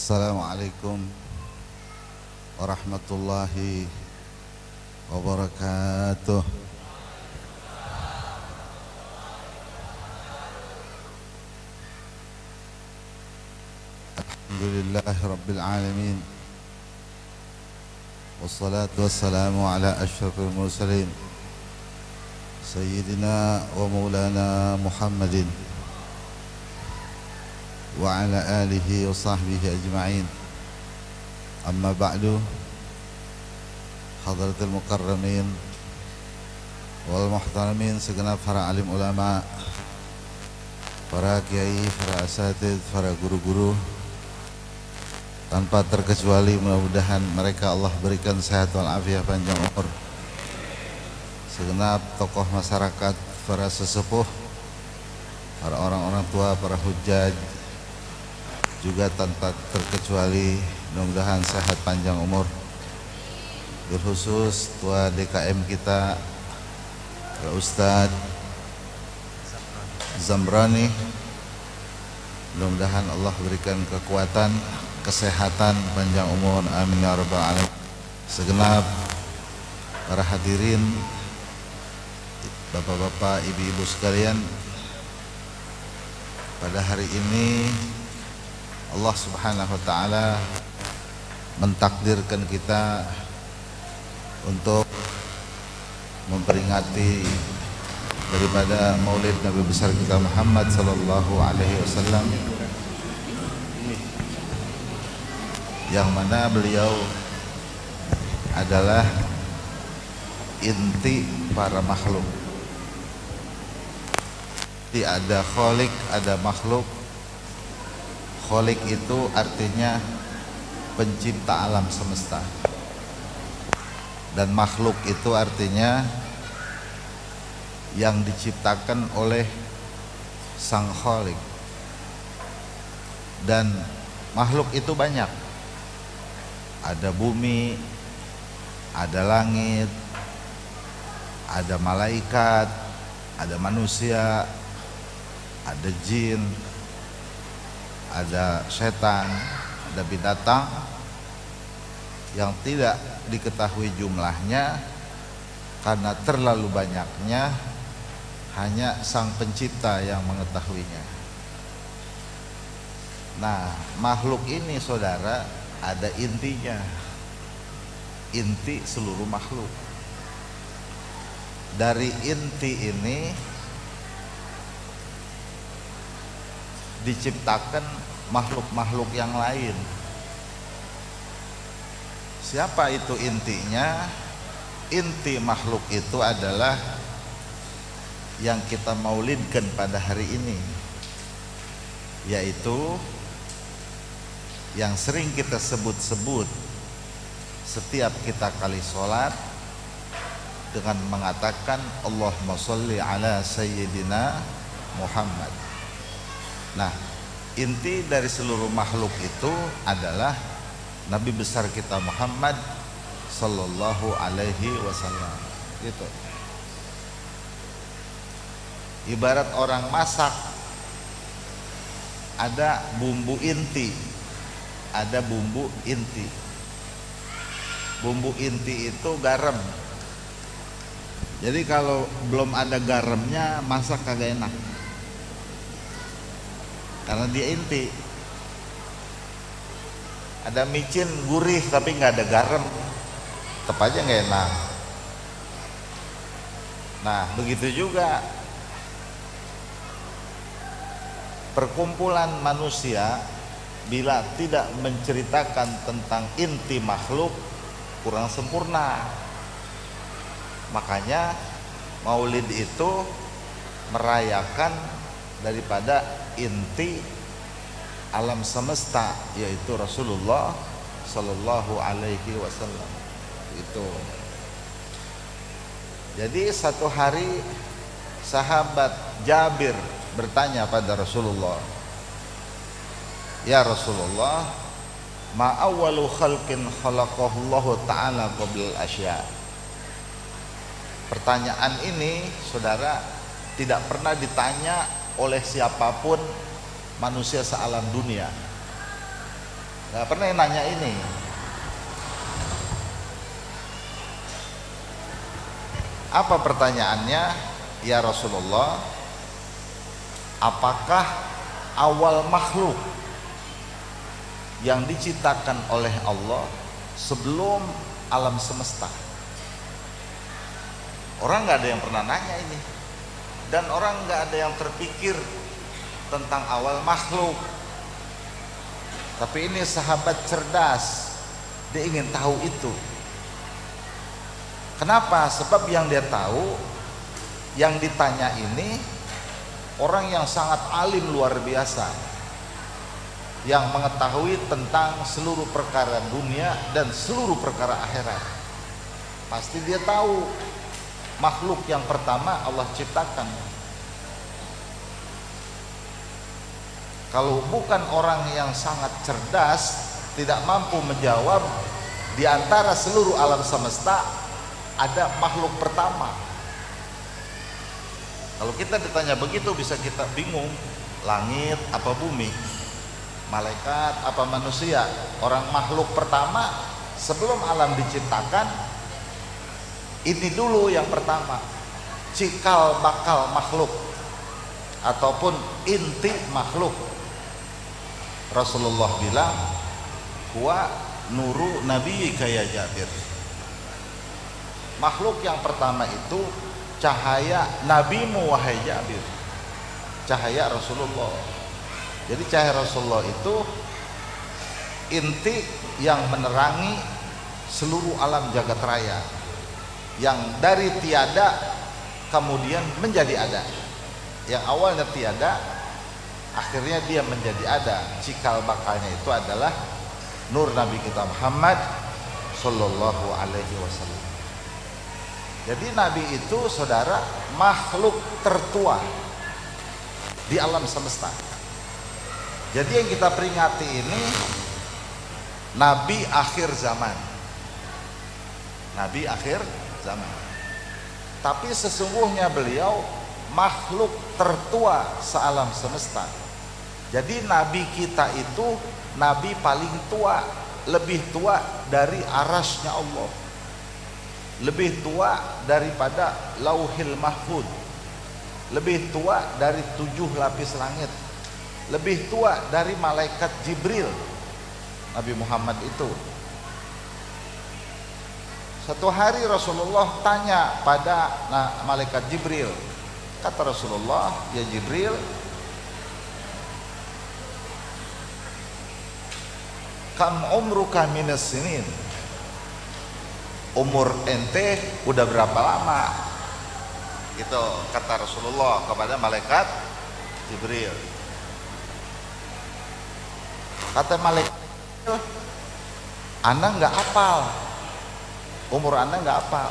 Assalamualaikum warahmatullahi wabarakatuh. Alhamdulillahi rabbil alamin. Wassalatu wassalamu ala asyrafil mursalin Sayyidina wa maulana Muhammadin wa ala alihi wa sahbihi ajma'in. Amma ba'du. Hadratul mukarramin wal muhtaramin, segenap para alim ulama, para kiai, para asatidz, para guru-guru, tanpa terkecuali mudah-mudahan mereka Allah berikan sehat wal afiat panjang umur. Segenap tokoh masyarakat, para sesepuh, para orang-orang tua, para hujjaj, juga tanpa terkecuali mudah-mudahan sehat panjang umur. Berkhusus tua DKM kita, Pak Ustadz Zamrani, mudah-mudahan Allah berikan kekuatan, kesehatan, panjang umur, amin ya rabbal alamin. Segenap para hadirin, bapak-bapak, ibu-ibu sekalian, pada hari ini Allah subhanahu wa ta'ala mentakdirkan kita untuk memperingati daripada maulid Nabi besar kita Muhammad sallallahu alaihi wasallam, yang mana beliau adalah inti para makhluk. Jadi ada khalik, ada makhluk. Khalik itu artinya pencipta alam semesta, dan makhluk itu artinya yang diciptakan oleh sang khalik. Dan makhluk itu banyak. Ada bumi, ada langit, ada malaikat, ada manusia, ada jin, ada setan, ada binatang yang tidak diketahui jumlahnya karena terlalu banyaknya, hanya sang pencipta yang mengetahuinya. Nah, makhluk ini saudara ada intinya, inti seluruh makhluk. Dari inti ini diciptakan makhluk-makhluk yang lain. Siapa itu intinya? Inti makhluk itu adalah yang kita maulidkan pada hari ini, yaitu yang sering kita sebut-sebut setiap kita kali sholat dengan mengatakan Allahumma sholli ala sayyidina Muhammad. Nah, inti dari seluruh makhluk itu adalah Nabi besar kita Muhammad sallallahu alaihi wasallam. Gitu. Ibarat orang masak, ada bumbu inti, ada bumbu inti. Bumbu inti itu garam. Jadi kalau belum ada garamnya masak kagak enak, karena dia inti. Ada micin gurih tapi nggak ada garam, tetap aja nggak enak. Nah, begitu juga perkumpulan manusia bila tidak menceritakan tentang inti makhluk kurang sempurna. Makanya maulid itu merayakan daripada inti alam semesta, yaitu Rasulullah sallallahu alaihi wasallam. Itu. Jadi satu hari sahabat Jabir bertanya pada Rasulullah, "Ya Rasulullah, ma awwalu khalqin khalaqahu Allah taala qablal asya?" Pertanyaan ini, saudara, tidak pernah ditanya oleh siapapun manusia sealam dunia. Nggak pernah yang nanya ini. Apa pertanyaannya? Ya Rasulullah, apakah awal makhluk yang diciptakan oleh Allah sebelum alam semesta? Orang nggak ada yang pernah nanya ini, dan orang nggak ada yang terpikir tentang awal makhluk. Tapi ini sahabat cerdas, dia ingin tahu itu. Kenapa? Sebab yang dia tahu, yang ditanya ini orang yang sangat alim luar biasa, yang mengetahui tentang seluruh perkara dunia dan seluruh perkara akhirat. Pasti dia tahu makhluk yang pertama Allah ciptakan. Kalau bukan orang yang sangat cerdas, tidak mampu menjawab di antara seluruh alam semesta ada makhluk pertama. Kalau kita ditanya begitu bisa kita bingung, langit apa bumi, malaikat apa manusia. Orang makhluk pertama sebelum alam diciptakan, ini dulu yang pertama, cikal bakal makhluk ataupun inti makhluk. Rasulullah bilang, huwa nuru nabiyyika ya Jabir. Makhluk yang pertama itu cahaya nabimu wahai Jabir, cahaya Rasulullah. Jadi cahaya Rasulullah itu inti yang menerangi seluruh alam jagat raya, yang dari tiada kemudian menjadi ada, yang awalnya tiada akhirnya dia menjadi ada. Cikal bakalnya itu adalah nur Nabi kita Muhammad sallallahu alaihi wasallam. Jadi Nabi itu saudara makhluk tertua di alam semesta. Jadi yang kita peringati ini Nabi akhir zaman, Nabi akhir zaman. Tapi sesungguhnya beliau makhluk tertua sealam semesta. Jadi Nabi kita itu Nabi paling tua, lebih tua dari arasnya Allah, lebih tua daripada lauhil mahfud, lebih tua dari 7 lapis langit, lebih tua dari malaikat Jibril. Nabi Muhammad itu. Satu hari Rasulullah tanya pada malaikat Jibril. Kata Rasulullah, ya Jibril, kam umruka minas sinin, umur ente udah berapa lama? Gitu kata Rasulullah kepada malaikat Jibril. Kata malaikat, Anda nggak hafal, umur Anda nggak hafal.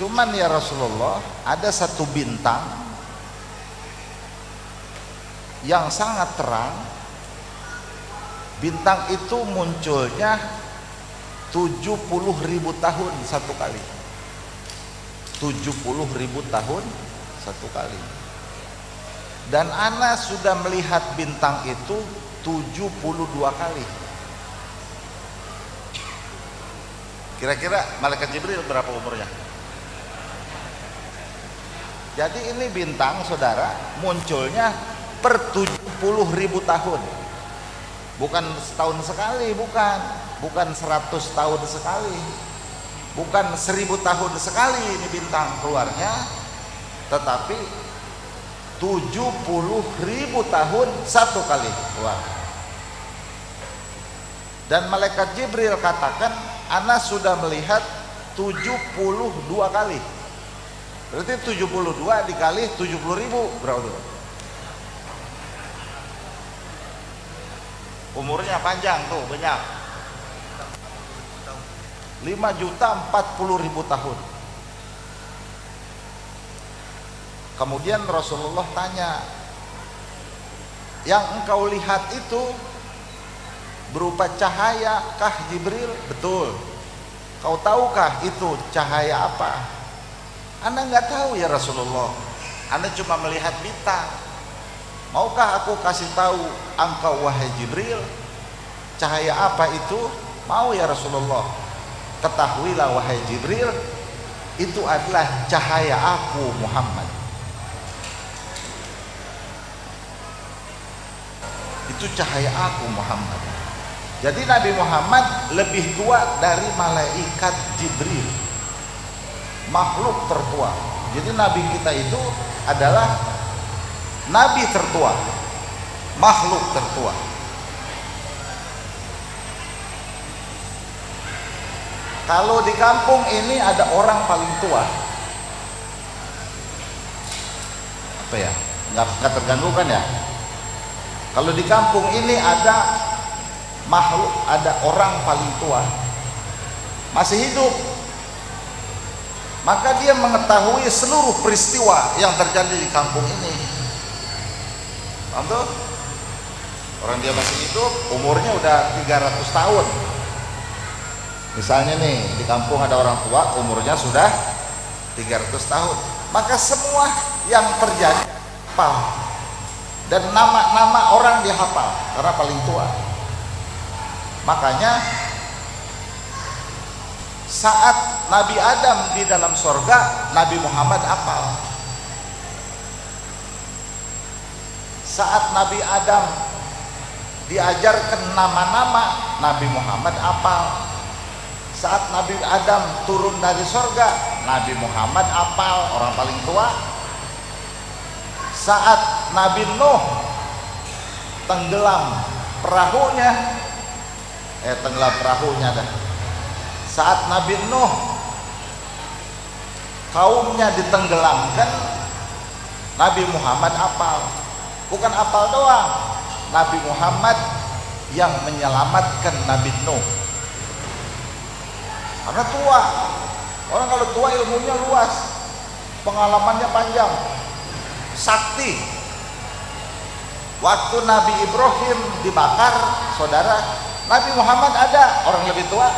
Cuman ya Rasulullah, ada satu bintang yang sangat terang. Bintang itu munculnya 70.000 tahun satu kali. 70.000 tahun satu kali. Dan ana sudah melihat bintang itu 72 kali. Kira-kira malaikat Jibril berapa umurnya? Jadi ini bintang saudara munculnya per 70.000 tahun. Bukan setahun sekali, bukan 100 tahun sekali, bukan 1000 tahun sekali ini bintang keluarnya, tetapi 70.000 tahun satu kali keluar. Dan malaikat Jibril katakan, ana sudah melihat 72 kali. Berarti 72 dikali 70.000 berapa tuh? Umurnya panjang tuh, banyak. 5.040.000 tahun. Kemudian Rasulullah tanya, yang engkau lihat itu berupa cahaya kah Jibril? Betul. Kau tahukah itu cahaya apa? Anda nggak tahu ya Rasulullah, Anda cuma melihat bintang. Maukah aku kasih tahu engkau wahai Jibril, Cahaya apa itu? Mau ya Rasulullah. Ketahuilah wahai Jibril, itu adalah cahaya aku Muhammad. Itu cahaya aku Muhammad. Jadi Nabi Muhammad lebih tua dari malaikat Jibril, makhluk tertua. Jadi Nabi kita itu adalah Nabi tertua, makhluk tertua. Kalau di kampung ini ada orang paling tua, apa ya? Nggak terganggu kan ya? Kalau di kampung ini ada makhluk, ada orang paling tua masih hidup, maka dia mengetahui seluruh peristiwa yang terjadi di kampung ini. Paham tuh? Orang dia masih hidup, umurnya udah 300 tahun. Misalnya nih, di kampung ada orang tua, umurnya sudah 300 tahun. Maka semua yang terjadi hafal. Dan nama-nama orang dihafal karena paling tua. Makanya saat Nabi Adam di dalam sorga, Nabi Muhammad hafal. Saat Nabi Adam diajarkan nama-nama, Nabi Muhammad hafal. Saat Nabi Adam turun dari sorga, Nabi Muhammad hafal, orang paling tua. Saat Nabi Nuh tenggelam perahunya, saat Nabi Nuh kaumnya ditenggelamkan, Nabi Muhammad hafal. Bukan hafal doang, Nabi Muhammad yang menyelamatkan Nabi Nuh. Karena tua, orang kalau tua ilmunya luas, pengalamannya panjang, sakti. Waktu Nabi Ibrahim dibakar, saudara, Nabi Muhammad ada, orang lebih tua.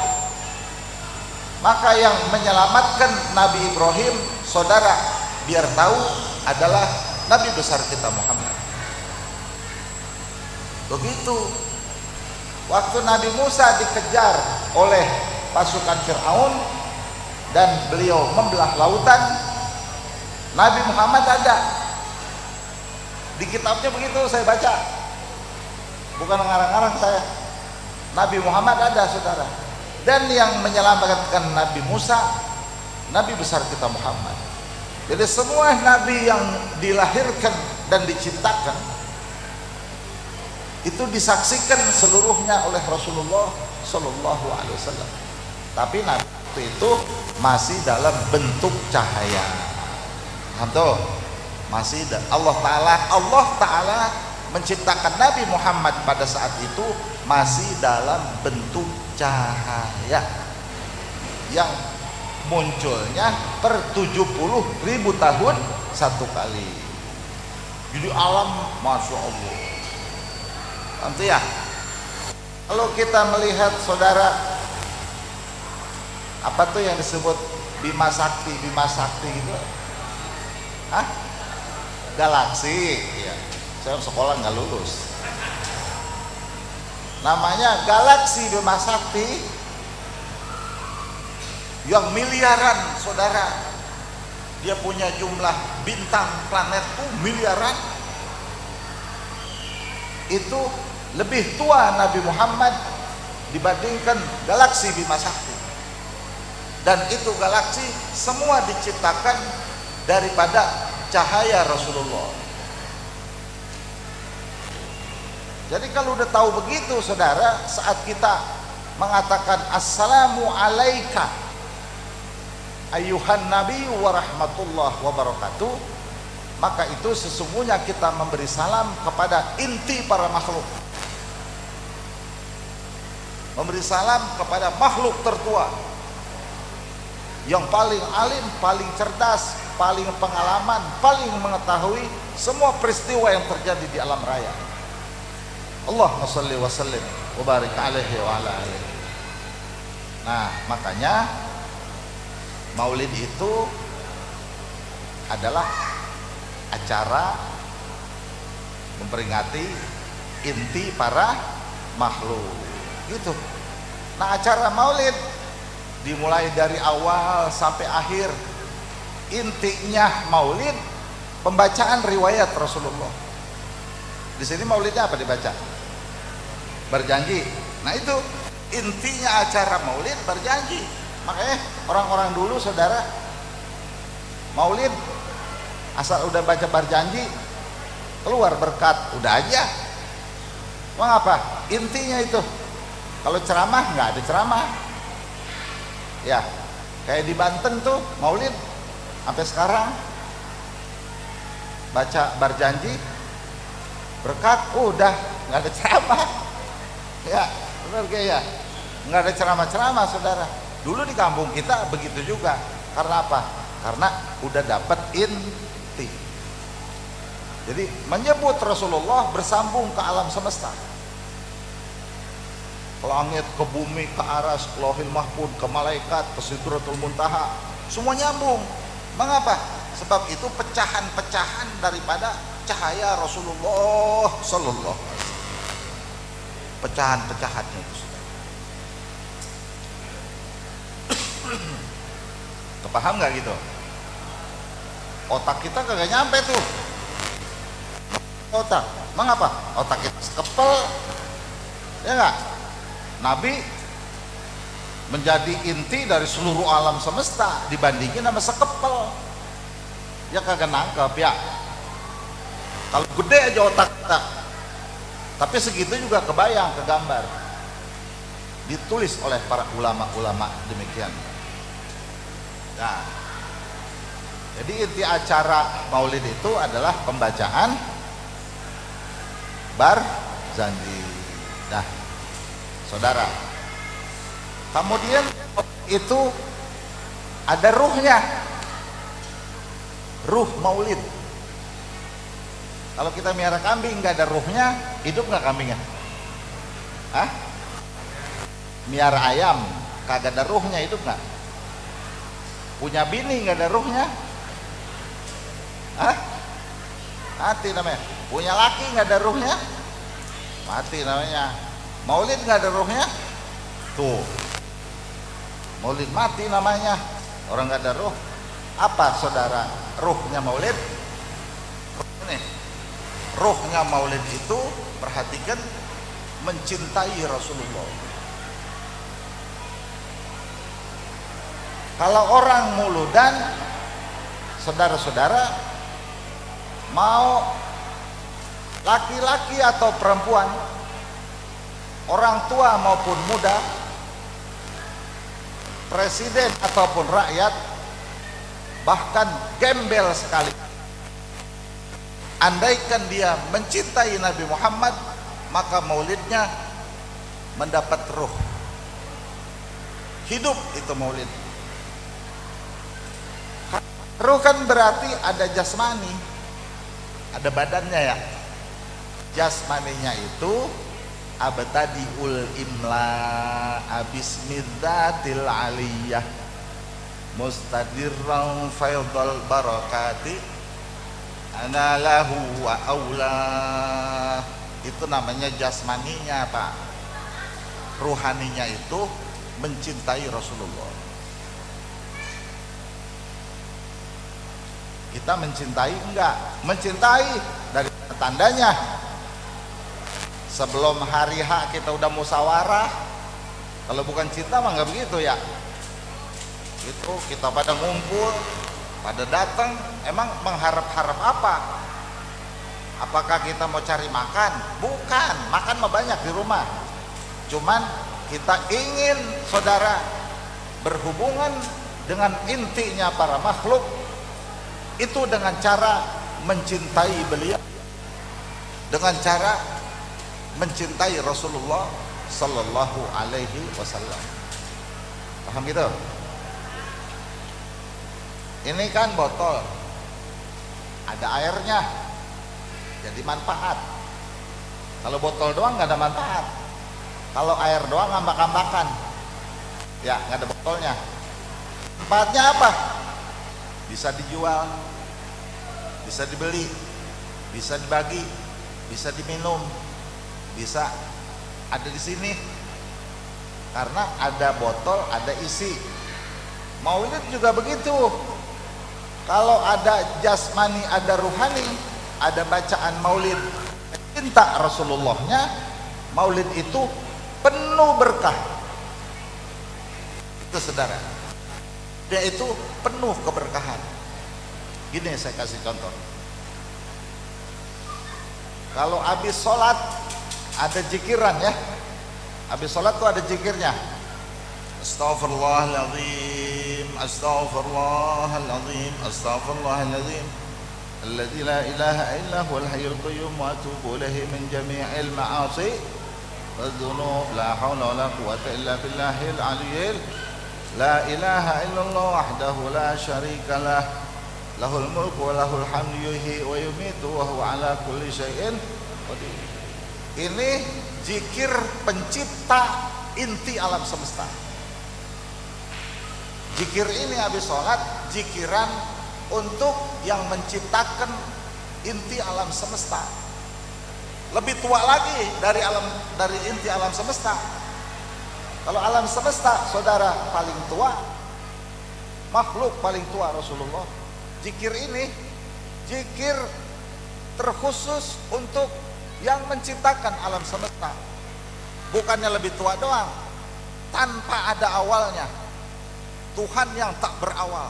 Maka yang menyelamatkan Nabi Ibrahim, saudara, biar tahu adalah Nabi besar kita Muhammad. Begitu. Waktu Nabi Musa dikejar oleh pasukan Fir'aun dan beliau membelah lautan, Nabi Muhammad ada. Di kitabnya begitu saya baca, bukan ngarang-ngarang saya. Nabi Muhammad ada, saudara. Dan yang menyelamatkan Nabi Musa, Nabi besar kita Muhammad. Jadi semua Nabi yang dilahirkan dan diciptakan itu disaksikan seluruhnya oleh Rasulullah Shallallahu Alaihi Wasallam. Tapi Nabi itu masih dalam bentuk cahaya. Tuh, masih Allah Ta'ala menciptakan Nabi Muhammad pada saat itu masih dalam bentuk cahaya yang munculnya per 70.000 tahun satu kali. Jadi alam, Masya Allah. Nanti ya, kalau kita melihat, saudara, apa tuh yang disebut Bima Sakti gitu? Hah? Galaksi, ya. Saya sekolah nggak lulus. Namanya galaksi Bima Sakti yang miliaran, saudara. Dia punya jumlah bintang, planet tuh miliaran. Itu lebih tua Nabi Muhammad dibandingkan galaksi Bima Sakti. Dan itu galaksi semua diciptakan daripada cahaya Rasulullah. Jadi kalau udah tahu begitu, saudara, saat kita mengatakan assalamu alaika ayyuhan nabi wa rahmatullah wa barakatuh, maka itu sesungguhnya kita memberi salam kepada inti para makhluk, memberi salam kepada makhluk tertua yang paling alim, paling cerdas, paling pengalaman, paling mengetahui semua peristiwa yang terjadi di alam raya. Allahumma shalli wa sallim wa barik alaihi wa ala alihi. Nah, makanya Maulid itu adalah acara memperingati inti para makhluk. gitu. Nah, acara maulid dimulai dari awal sampai akhir. Intinya maulid pembacaan riwayat Rasulullah. Di sini maulidnya apa dibaca? Berjanji. Nah, itu intinya acara maulid, berjanji. Makanya orang-orang dulu saudara maulid asal udah baca berjanji keluar berkat, udah aja. Mengapa? Intinya itu. Kalau ceramah nggak ada ceramah. Ya, kayak di Banten tuh maulid sampai sekarang baca berjanji berkat, udah nggak ada ceramah. Ya, benar kayak ya, nggak ada ceramah-ceramah saudara. Dulu di kampung kita begitu juga. Karena apa? Karena udah dapat inti. Jadi menyebut Rasulullah bersambung ke alam semesta, ke langit, ke bumi, ke aras, ke lauhil mahfud, ke malaikat, ke sidratul muntaha, semua nyambung. Mengapa? Sebab itu pecahan-pecahan daripada cahaya Rasulullah Sallallahu Alaihi Wasallam. Pecahan-pecahannya itu sudah. Kepaham nggak gitu? Otak kita kagak nyampe tuh. Otak, mengapa? Otak kita sekepel, ya nggak? Nabi menjadi inti dari seluruh alam semesta dibandingin sama sekepel. Ya kagak nangkep ya. Kalau gede aja otak kita, tapi segitu juga kebayang, kegambar. Ditulis oleh para ulama-ulama demikian. Nah, jadi inti acara maulid itu adalah pembacaan berjanji. Nah, saudara, kemudian itu ada ruhnya, ruh maulid. Kalau kita miara kambing nggak ada ruhnya, hidup nggak kambingnya? Hah? Miara ayam kagak ada ruhnya, hidup nggak? Punya bini nggak ada ruhnya? Hah? Mati namanya. Punya laki nggak ada ruhnya? Mati namanya. Maulid nggak ada ruhnya? Tuh, maulid mati namanya. Orang nggak ada ruh. Apa saudara ruhnya maulid? Ini ruhnya maulid itu, perhatikan, mencintai Rasulullah. Kalau orang muludan, saudara-saudara, mau laki-laki atau perempuan, orang tua maupun muda, presiden ataupun rakyat, bahkan gembel sekali, andaikan dia mencintai Nabi Muhammad, maka maulidnya mendapat ruh, hidup itu maulid. Ruh kan berarti ada jasmani, ada badannya ya. Jasmaninya itu abtadiul imla abismidzatil aliyah mustadirran faidal barakati ana lahu wa aula. Itu namanya jasmaninya Pak. Ruhaninya itu mencintai Rasulullah. Kita mencintai enggak? Mencintai dari tandanya. Sebelum hari H kita udah musyawarah. Kalau bukan cinta mah enggak begitu ya. Itu kita pada ngumpul, pada datang, emang mengharap-harap apa? Apakah kita mau cari makan? Bukan, makan mah banyak di rumah. Cuman kita ingin saudara berhubungan dengan intinya para makhluk itu dengan cara mencintai beliau, dengan cara mencintai Rasulullah Sallallahu Alaihi Wasallam. Paham gitu? Ini kan botol, ada airnya, jadi manfaat. Kalau botol doang nggak ada manfaat. Kalau air doang ngambak-ngambakan, ya nggak ada botolnya. Manfaatnya apa? Bisa dijual, bisa dibeli, bisa dibagi, bisa diminum, bisa ada di sini. karena ada botol, ada isi. Maulid juga begitu. Kalau ada jasmani, ada ruhani, ada bacaan maulid cinta Rasulullahnya, maulid itu penuh berkah. Itu saudara, dia itu penuh keberkahan. Gini saya kasih contoh. Kalau habis sholat ada zikiran ya, habis sholat tuh ada zikirnya. Astaghfirullahaladzim, astaghfirullahaladzim, astaghfirullahaladzim, alladzi la ilaha illa huwal hayyul qayyum wa atubu ilaihi min jami'il ma'asi wadh-dhunub, la haula wala quwwata illa billahil aliyyil, la ilaha illallah wahdahu la syarika lah, lahul mulku wa lahul hamdu yuhyi wa yumitu wa huwa ala kulli syai'in qadir. Ini zikir pencipta inti alam semesta. Zikir ini habis sholat, zikiran untuk yang menciptakan inti alam semesta. Lebih tua lagi dari inti alam semesta. Kalau alam semesta, saudara, paling tua, makhluk paling tua Rasulullah. Zikir ini zikir terkhusus untuk yang menciptakan alam semesta. Bukannya lebih tua doang, tanpa ada awalnya. Tuhan yang tak berawal,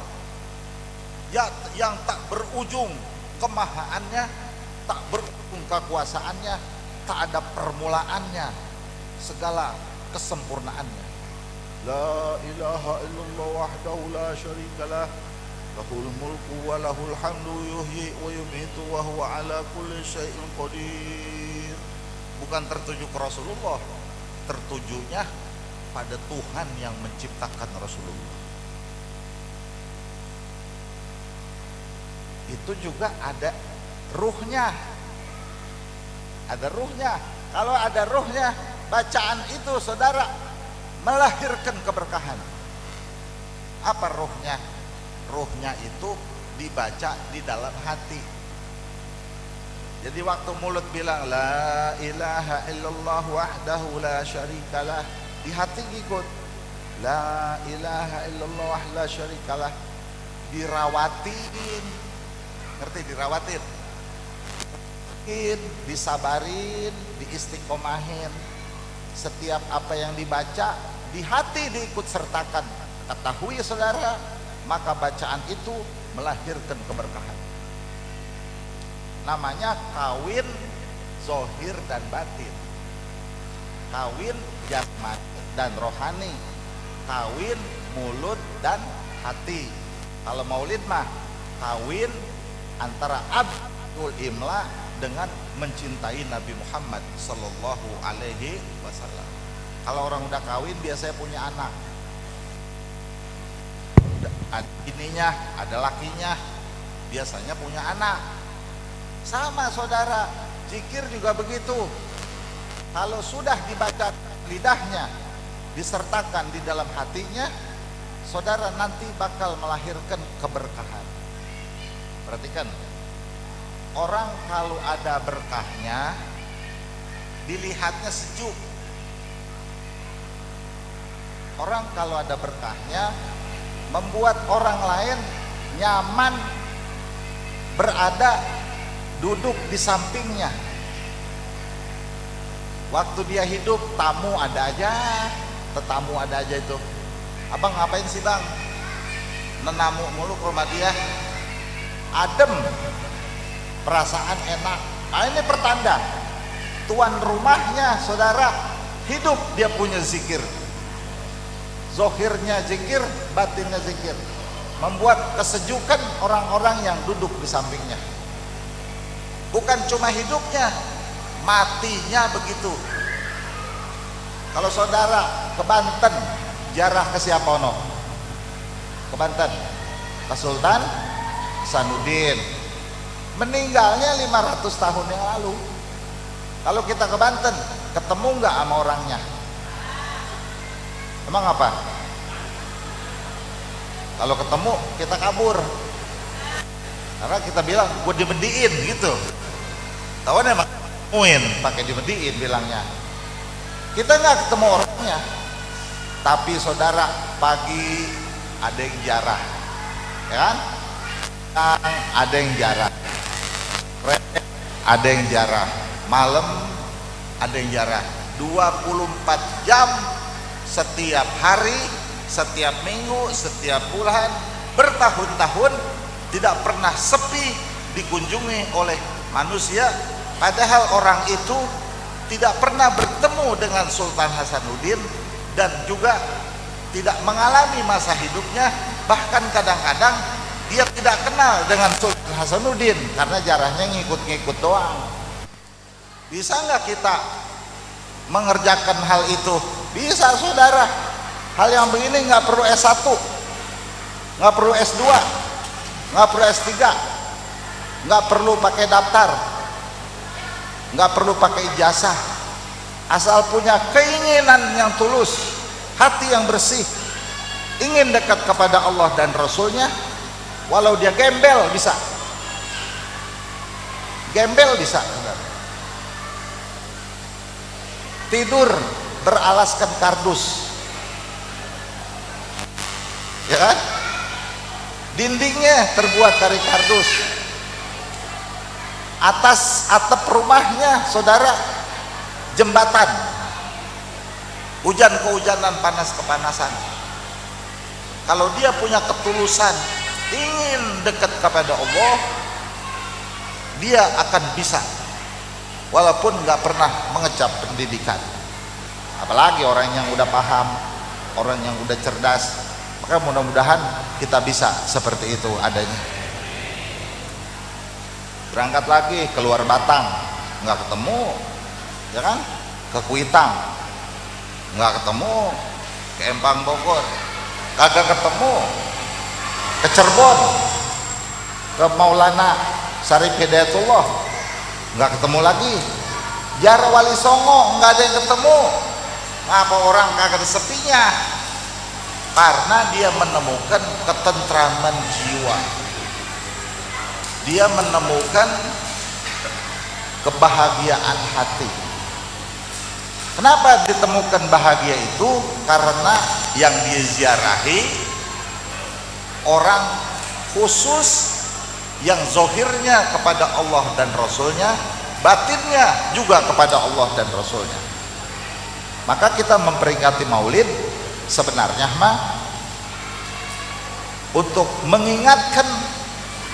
ya, yang tak berujung kemahaannya, tak berujung kekuasaannya, tak ada permulaannya, segala kesempurnaannya. La ilaha illallah wahdahu la syarikalah, lahul mulku wa lahul hamdu yuhyi wa yumitu wa huwa ala kulli syai'in qadir. Bukan tertuju ke Rasulullah, tertujunya pada Tuhan yang menciptakan Rasulullah. Itu juga ada ruhnya. Ada ruhnya. Kalau ada ruhnya, bacaan itu saudara melahirkan keberkahan. Apa ruhnya? Ruhnya itu dibaca di dalam hati. Jadi waktu mulut bilang la ilaha illallah wahdahu la syarikalah, di hati ikut la ilaha illallah la syarikalah, dirawatin. Ngerti dirawatin? Disabarin, diistiqomahin. Setiap apa yang dibaca di hati diikut sertakan. Ketahui saudara, maka bacaan itu melahirkan keberkahan. Namanya kawin zohir dan batin, kawin jasmani dan rohani, kawin mulut dan hati. Kalau maulid mah kawin antara abdul imla dengan mencintai Nabi Muhammad sallallahu alaihi wasallam. Kalau orang udah kawin biasanya punya anak, ada ininya, ada lakinya, biasanya punya anak. Sama saudara, zikir juga begitu. Kalau sudah dibaca lidahnya, disertakan di dalam hatinya, saudara nanti bakal melahirkan keberkahan. Perhatikan, orang kalau ada berkahnya dilihatnya sejuk. Orang kalau ada berkahnya membuat orang lain nyaman berada duduk di sampingnya. Waktu dia hidup tamu ada aja, tetamu ada aja itu. Abang ngapain sih bang? Nenamu mulu ke rumah dia. Adem, perasaan enak. Nah, ini pertanda tuan rumahnya saudara hidup, dia punya zikir. Zohirnya zikir, batinnya zikir, membuat kesejukan orang-orang yang duduk di sampingnya. Bukan cuma hidupnya, matinya begitu. Kalau saudara ke Banten, jarah ke siapa ono? Ke Banten, ke Sultan Hasanuddin, meninggalnya 500 tahun yang lalu. Kalau kita ke Banten, ketemu nggak sama orangnya? Emang apa? Kalau ketemu kita kabur, karena kita bilang gue dimendiin gitu. Tahu emang muin pakai dimendiin bilangnya. Kita nggak ketemu orangnya, Tapi saudara, pagi ada yang jarah, ya kan? Ada yang jarah, ada yang jarah, malam ada yang jarah. 24 jam setiap hari, setiap minggu, setiap bulan, bertahun-tahun tidak pernah sepi dikunjungi oleh manusia. Padahal orang itu tidak pernah bertemu dengan Sultan Hasanuddin dan juga tidak mengalami masa hidupnya. Bahkan kadang-kadang dia tidak kenal dengan Sultan Hasanuddin karena jarahnya ngikut-ngikut doang. Bisa nggak kita mengerjakan hal itu? Bisa saudara. Hal yang begini nggak perlu S1, nggak perlu S2, nggak perlu S3, nggak perlu pakai daftar, nggak perlu pakai ijazah. Asal punya keinginan yang tulus, hati yang bersih, ingin dekat kepada Allah dan Rasulnya. Walau dia gembel bisa, gembel bisa. Tidur beralaskan kardus, ya kan? Dindingnya terbuat dari kardus, atas atap rumahnya saudara jembatan, hujan kehujanan, panas kepanasan. Kalau dia punya ketulusan ingin dekat kepada Allah, dia akan bisa, walaupun nggak pernah mengecap pendidikan. Apalagi orang yang udah paham, orang yang udah cerdas. Maka mudah-mudahan kita bisa seperti itu adanya. Berangkat lagi keluar Batang, nggak ketemu, ya kan? Ke Kuitang nggak ketemu, ke Empang Bogor kagak ketemu, ke Cirebon, ke Maulana Syarif Hidayatullah nggak ketemu lagi. Jara Wali Songo nggak ada yang ketemu. Ngapa orang kagak sepinya? Karena dia menemukan ketentraman jiwa, dia menemukan kebahagiaan hati. Kenapa ditemukan bahagia itu? Karena yang diziarahi orang khusus yang zohirnya kepada Allah dan Rasulnya, batinnya juga kepada Allah dan Rasulnya. Maka kita memperingati Maulid sebenarnya mah untuk mengingatkan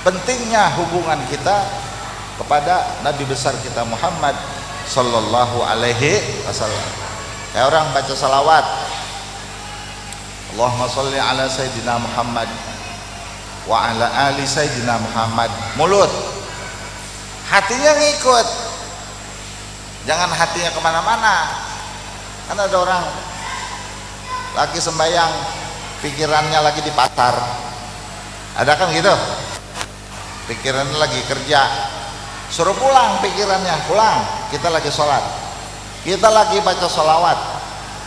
pentingnya hubungan kita kepada Nabi besar kita Muhammad sallallahu alaihi wasallam. Kayak orang baca salawat, Allahumma sholli ala sayyidina Muhammad wa ala ali sayyidina Muhammad. Mulut, hatinya ngikut, jangan hatinya kemana-mana. Kan ada orang lagi sembahyang, pikirannya lagi di pasar, ada kan gitu, pikirannya lagi kerja, suruh pulang pikirannya, pulang. Kita lagi sholat, kita lagi baca sholawat,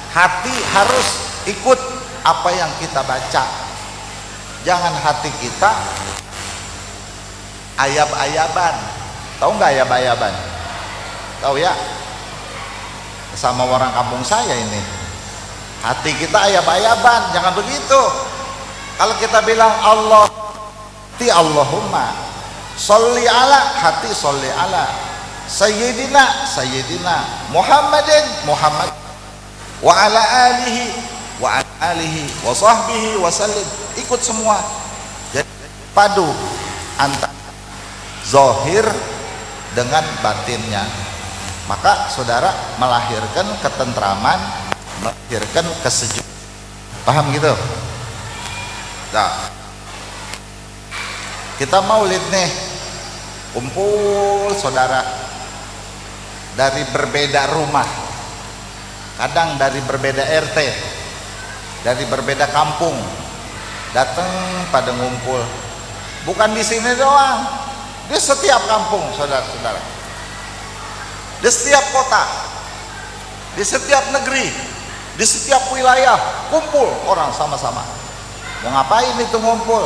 hati harus ikut apa yang kita baca. Jangan hati kita ayab-ayaban. Tahu nggak ayab-ayaban? Tahu ya? Sama orang kampung saya ini, hati kita ayab-ayaban. Jangan begitu. Kalau kita bilang Allah, Allahumma sholli ala, hati sholli ala Sayyidina Muhammadin, Muhammad wa ala alihi wa sahbihi wa sallim. Ikut semua. Jadi padu antara zahir dengan batinnya. Maka saudara melahirkan ketentraman, melahirkan kesejukan. Paham gitu? Nah, kita maulid nih, kumpul saudara dari berbeda rumah, kadang dari berbeda RT, dari berbeda kampung, datang pada ngumpul. Bukan di sini doang, di setiap kampung saudara-saudara, di setiap kota, di setiap negeri, di setiap wilayah, kumpul orang sama-sama. Mau ngapain itu ngumpul?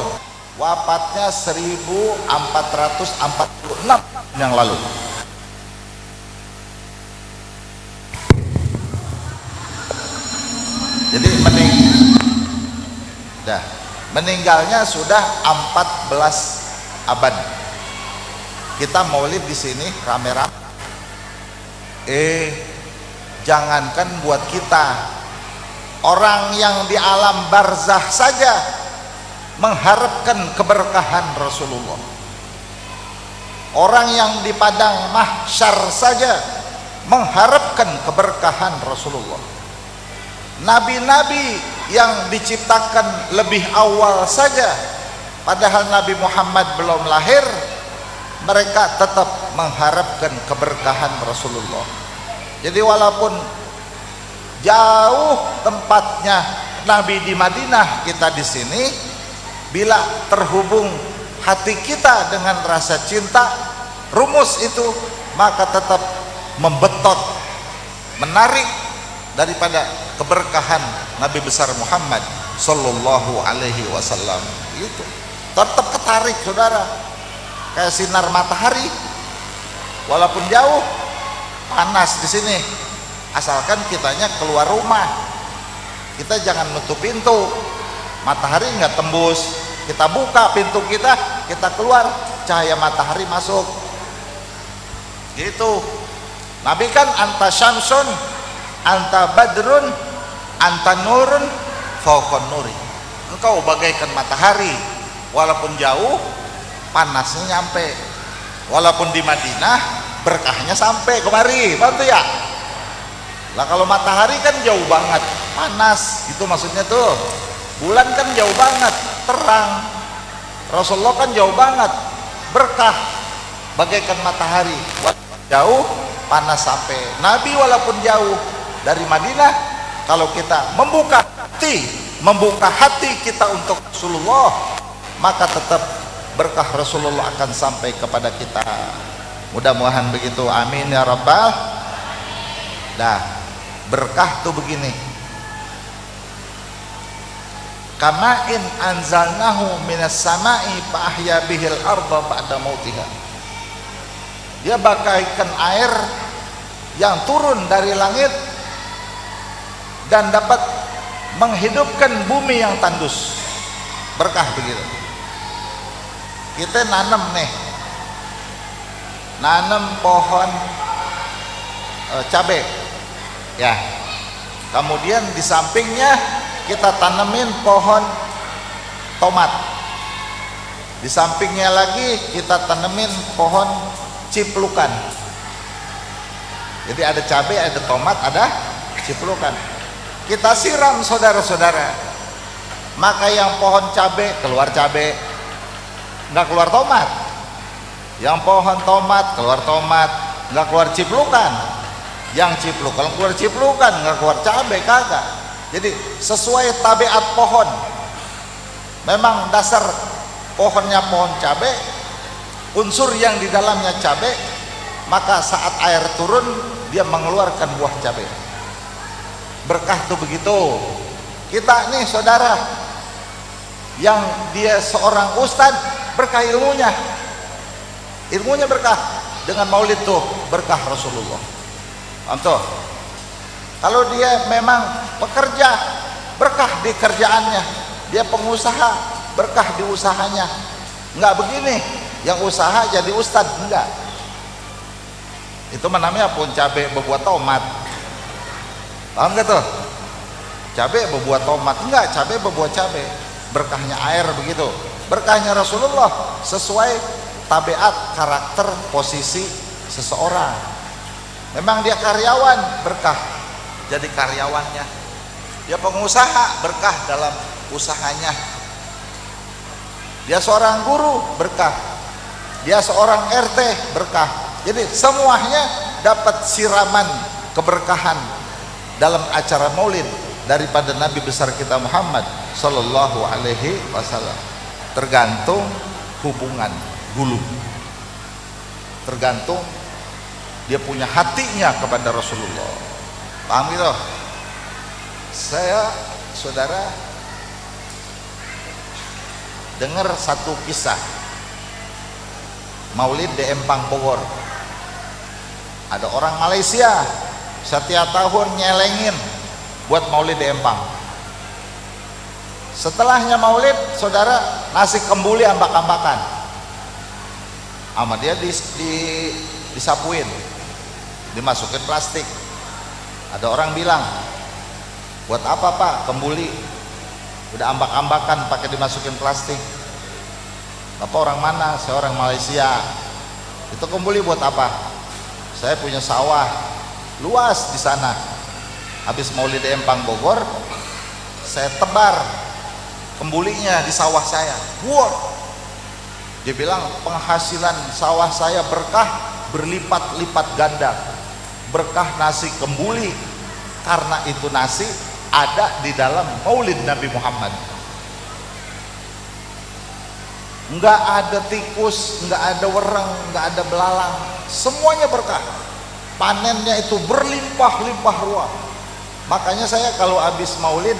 Wafatnya 1446 yang lalu. Jadi mending Dah, meninggalnya sudah 14 abad. Kita maulid di sini rame-rame. Jangankan buat kita, orang yang di alam barzah saja mengharapkan keberkahan Rasulullah. Orang yang di padang mahsyar saja mengharapkan keberkahan Rasulullah. Nabi-nabi yang diciptakan lebih awal saja, padahal Nabi Muhammad belum lahir, mereka tetap mengharapkan keberkahan Rasulullah. Jadi walaupun jauh tempatnya Nabi di Madinah, kita di sini, bila terhubung hati kita dengan rasa cinta, rumus itu, maka tetap membetot, menarik daripada keberkahan Nabi besar Muhammad sallallahu alaihi wasallam. Itu tetap ketarik, saudara, kayak sinar matahari. Walaupun jauh, panas di sini, asalkan kitanya keluar rumah, kita jangan nutup pintu, matahari nggak tembus, kita buka pintu kita keluar, cahaya matahari masuk. Gitu. Nabi kan anta syamsun, anta badrun, anta nurun fauqan nuri. Engkau bagaikan matahari, walaupun jauh panasnya nyampe, walaupun di Madinah berkahnya sampai kemari, paham tuh ya? Lah kalau matahari kan jauh banget, panas, itu maksudnya tuh. Bulan kan jauh banget, terang. Rasulullah kan jauh banget, berkah, bagaikan matahari. Jauh, panas sampai. Nabi walaupun jauh dari Madinah, kalau kita membuka hati kita untuk Rasulullah, maka tetap berkah Rasulullah akan sampai kepada kita. Mudah-mudahan begitu, amin ya rabbal. Dah, berkah tuh begini, kama in anzalnahu minas sama'i fa ahya bihil arda ba'da mautiha. Dia bagaikan air yang turun dari langit dan dapat menghidupkan bumi yang tandus. Berkah begitu. Kita nanam pohon cabai ya, kemudian di sampingnya kita tanemin pohon tomat, di sampingnya lagi kita tanemin pohon ciplukan. Jadi ada cabai, ada tomat, ada ciplukan. Kita siram, saudara-saudara, maka yang pohon cabai keluar cabai, nggak keluar tomat. Yang pohon tomat keluar tomat, nggak keluar ciplukan. Yang ciplukan keluar ciplukan, nggak keluar cabai, kagak. Jadi sesuai tabiat pohon. Memang dasar pohonnya pohon cabai, unsur yang di dalamnya cabai, maka saat air turun dia mengeluarkan buah cabai. Berkah tuh begitu. Kita nih saudara, yang dia seorang ustadz, berkah ilmunya berkah. Dengan maulid tuh berkah Rasulullah. Anto, kalau dia memang pekerja, berkah di kerjaannya. Dia pengusaha, berkah di usahanya. Enggak begini, yang usaha jadi ustadz, enggak. Itu namanya pohon cabai berbuah tomat. Paham gak tuh? Cabai berbuah tomat, enggak, cabai berbuah cabai. Berkahnya air begitu. Berkahnya Rasulullah sesuai tabiat, karakter, posisi seseorang. Memang dia karyawan, berkah jadi karyawannya. Dia pengusaha, berkah dalam usahanya. Dia seorang guru, berkah. Dia seorang RT, berkah. Jadi semuanya dapat siraman keberkahan dalam acara maulid daripada Nabi besar kita Muhammad sallallahu alaihi wasallam. Tergantung hubungan hulu, tergantung dia punya hatinya kepada Rasulullah. Paham gitu? Saya, saudara, dengar satu kisah maulid di Empang Bogor. Ada orang Malaysia setiap tahun nyelengin buat maulid di Empang. Setelahnya maulid, saudara, nasi kembuli ambak-ambakan sama dia disapuin, dimasukin plastik. Ada orang bilang, buat apa Pak kembuli udah ambak-ambakan pakai dimasukin plastik? Bapak orang mana? Saya orang Malaysia. Itu kembuli buat apa? Saya punya sawah luas di sana. Habis maulid Empang Bogor, saya tebar kembulinya di sawah saya. Wow. Dia bilang penghasilan sawah saya berkah berlipat-lipat ganda. Berkah nasi kembuli, karena itu nasi ada di dalam maulid Nabi Muhammad. Enggak ada tikus, enggak ada wereng, enggak ada belalang, semuanya berkah. Panennya itu berlimpah-limpah ruah. Makanya saya kalau habis maulid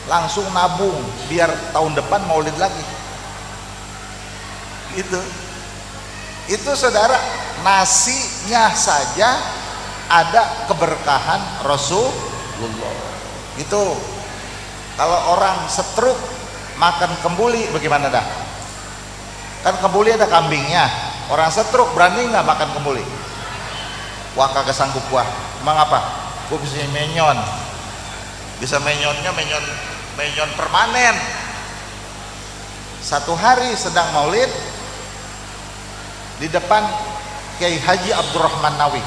langsung nabung biar tahun depan maulid lagi. Itu saudara, nasinya saja ada keberkahan Rasulullah. Itu kalau orang setruk makan kembuli bagaimana dah? Kan kembuli ada kambingnya. Orang setruk berani nggak makan kembuli? Wah, kagak sanggup gua. Emang apa? Gua bisa menyon. Bisa menyonnya menyon permanen. Satu hari sedang maulid di depan Kiai Haji Abdurrahman Nawi.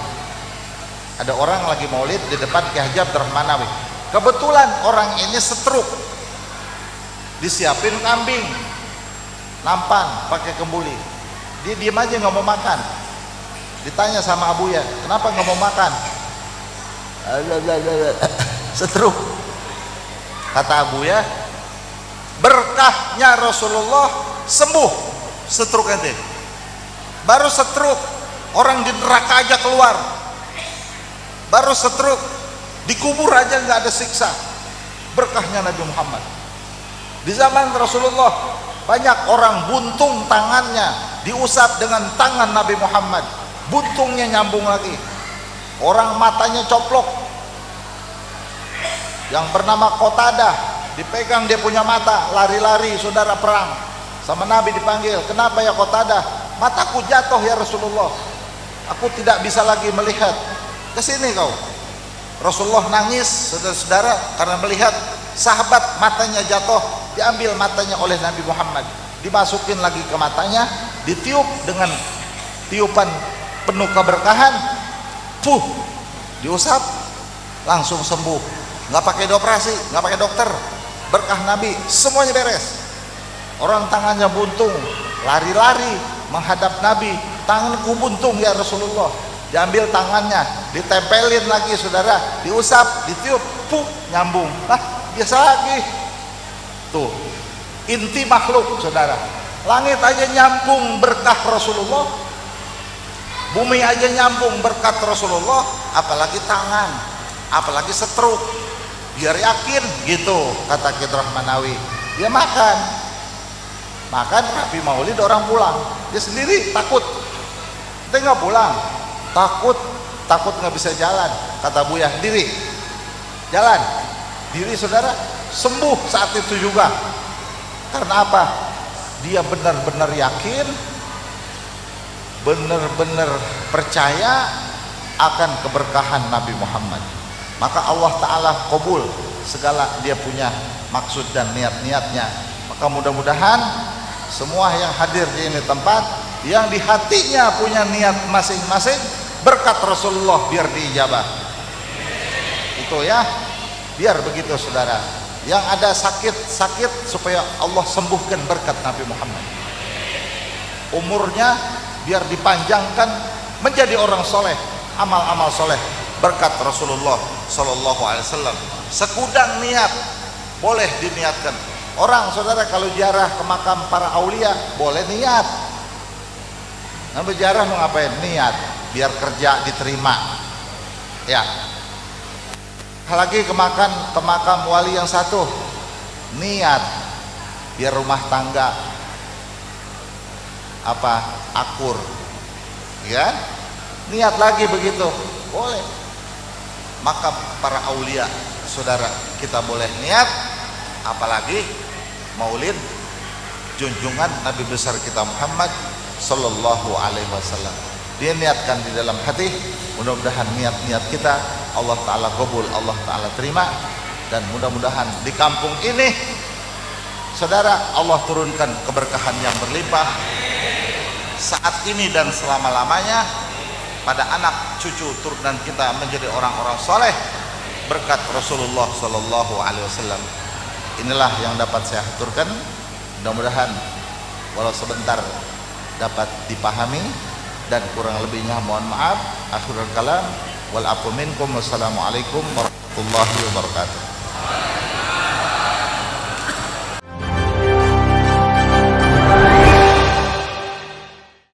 Ada orang lagi maulid di depan Kiai Haji Abdurrahman Nawi. Kebetulan orang ini setruk. Disiapin kambing, nampan pakai kembuli. Dia diam aja nggak mau makan. Ditanya sama Abuya, kenapa nggak mau makan? Setruk. Kata Abuya, berkahnya Rasulullah sembuh setruk ente. Baru setruk, orang di neraka aja keluar. Baru setruk, dikubur aja nggak ada siksa. Berkahnya Nabi Muhammad. Di zaman Rasulullah banyak orang buntung tangannya, diusap dengan tangan Nabi Muhammad, buntungnya nyambung lagi. Orang matanya coplok, yang bernama Qatadah dipegang dia punya mata, lari-lari saudara perang sama Nabi. Dipanggil, kenapa ya Qatadah? Mataku jatuh ya Rasulullah, aku tidak bisa lagi melihat. Kesini kau. Rasulullah nangis saudara-saudara karena melihat sahabat matanya jatuh. Diambil matanya oleh Nabi Muhammad, dimasukin lagi ke matanya, ditiup dengan tiupan penuh keberkahan, diusap, langsung sembuh. Nggak pakai dioperasi, nggak pakai dokter, berkah Nabi, semuanya beres. Orang tangannya buntung, lari-lari menghadap Nabi, tanganku buntung ya Rasulullah. Diambil tangannya, ditempelin lagi saudara, diusap, ditiup, nyambung. Biasa lagi. Tuh, inti makhluk saudara. Langit aja nyambung berkah Rasulullah, bumi aja nyambung berkat Rasulullah, apalagi tangan, apalagi setruk. Biar yakin gitu, kata Kiai Abdurrahman Nawi. Dia makan Rapi Maulid, orang pulang, dia sendiri takut. Dia nggak pulang, takut nggak bisa jalan. Kata Buya, diri jalan, diri saudara sembuh saat itu juga. Karena apa? Dia benar-benar yakin, benar-benar percaya akan keberkahan Nabi Muhammad. Maka Allah Ta'ala kabul segala dia punya maksud dan niat-niatnya. Maka mudah-mudahan semua yang hadir di ini tempat, yang di hatinya punya niat masing-masing, berkat Rasulullah biar diijabah. Itu ya, biar begitu saudara. Yang ada sakit supaya Allah sembuhkan berkat Nabi Muhammad. Umurnya biar dipanjangkan menjadi orang soleh, amal-amal soleh berkat Rasulullah Sallallahu Alaihi Wasallam. Sekudang niat boleh diniatkan. Orang saudara kalau ziarah ke makam para aulia boleh niat. Nah, berziarah mau ngapain? Niat biar kerja diterima. Ya. Lagi ke makam wali yang satu, niat biar rumah tangga akur, ya. Niat lagi begitu, boleh. Makam para aulia, saudara, kita boleh niat, apalagi Maulid junjungan Nabi besar kita Muhammad sallallahu alaihi wasallam. Dia niatkan di dalam hati, mudah-mudahan niat-niat kita Allah taala kabul, Allah taala terima, dan mudah-mudahan di kampung ini saudara Allah turunkan keberkahan yang berlimpah saat ini dan selama-lamanya pada anak cucu turunan kita menjadi orang-orang soleh berkat Rasulullah sallallahu alaihi wasallam. Inilah yang dapat saya aturkan, mudah-mudahan walau sebentar dapat dipahami, dan kurang lebihnya mohon maaf. Akhirul kalam wal afu minkum, wassalamualaikum warahmatullahi wabarakatuh.